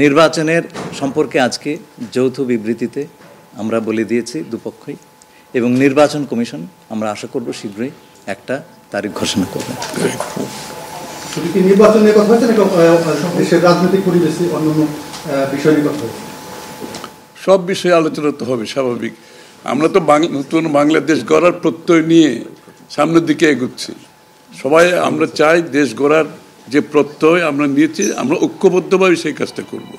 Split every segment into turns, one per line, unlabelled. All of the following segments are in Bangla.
নির্বাচনের সম্পর্কে আজকে যৌথ বিবৃতিতে আমরা বলে দিয়েছি দুপক্ষই, এবং নির্বাচন কমিশন আমরা আশা করব শীঘ্রই একটা তারিখ ঘোষণা করবে।
শুধু কি নির্বাচন নিয়ে কথা হয়েছে নাকি দেশের রাজনৈতিক পরিবেশে অন্যান্য বিষয় নিয়ে কথা হয়েছে?
সব বিষয়ে আলোচনা তো হবে, স্বাভাবিক। আমরা তো নতুন বাংলাদেশ গড়ার প্রত্যয় নিয়ে সামনের দিকে এগোচ্ছি। সবাই আমরা চাই দেশ গড়ার যে প্রত্যয় আমরা নিয়েছি, আমরা ঐক্যবদ্ধভাবে সেই কাজটা করব।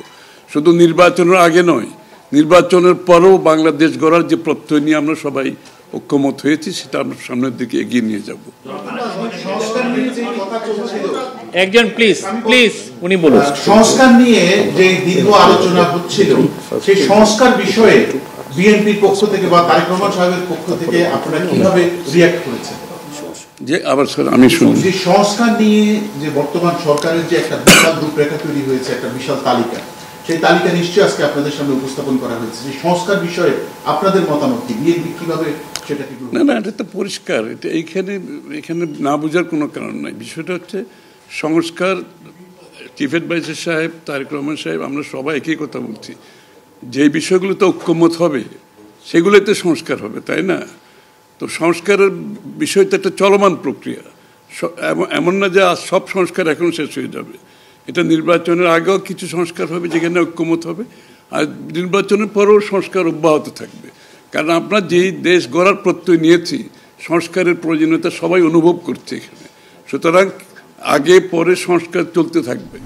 শুধু নির্বাচনের আগে নয়, নির্বাচনের পরেও বাংলাদেশ গড়ার যে প্রত্যয় নিয়ে আমরা সবাই ঐক্যমত হয়েছি, সেটা আমরা সামনের দিকে এগিয়ে নিয়ে যাব।
একজন প্লিজ উনি বলুন।
সংস্কার নিয়ে যে দীর্ঘ আলোচনা হচ্ছিল, সেই সংস্কার বিষয়ে বিএনপির পক্ষ থেকে বা তারেক রহমান সাহেবের পক্ষ থেকে আপনারা কিভাবে রিঅ্যাক্ট করেছেন?
যে আবার স্যার আমি শুনি,
যে সংস্কার নিয়ে যে বর্তমান সরকারের যে একটা বিশাল রূপরেখা তৈরি হয়েছে, একটা বিশাল তালিকা, সেই তালিকা নিশ্চয়ই আজকে আপনাদের সামনে উপস্থাপন করা হয়েছে। যে সংস্কার বিষয়ে আপনাদের মতামত কি? বিএনপি কিভাবে সেটাকে?
না, এটা তো পরিষ্কার। এটা এখানে না বোঝার কোনো কারণ নাই। বিষয়টা হচ্ছে সংস্কার। চিফ অ্যাডভাইজার সাহেব, তারেক রহমান সাহেব, আমরা সবাই একই কথা বলছি। যে বিষয়গুলোতে ঐক্যমত হবে সেগুলোতে সংস্কার হবে, তাই না? তো সংস্কারের বিষয়টা একটা চলমান প্রক্রিয়া। এমন না যে সব সংস্কার এখন শেষ হয়ে যাবে। এটা নির্বাচনের আগেও কিছু সংস্কার হবে যেখানে ঐক্যমত হবে, আর নির্বাচনের পরেও সংস্কার অব্যাহত থাকবে। কারণ আমরা যেই দেশ গড়ার প্রত্যয় নিয়েছি, সংস্কারের প্রয়োজনীয়তা সবাই অনুভব করছে এখানে। সুতরাং আগে পরে সংস্কার চলতে থাকবে।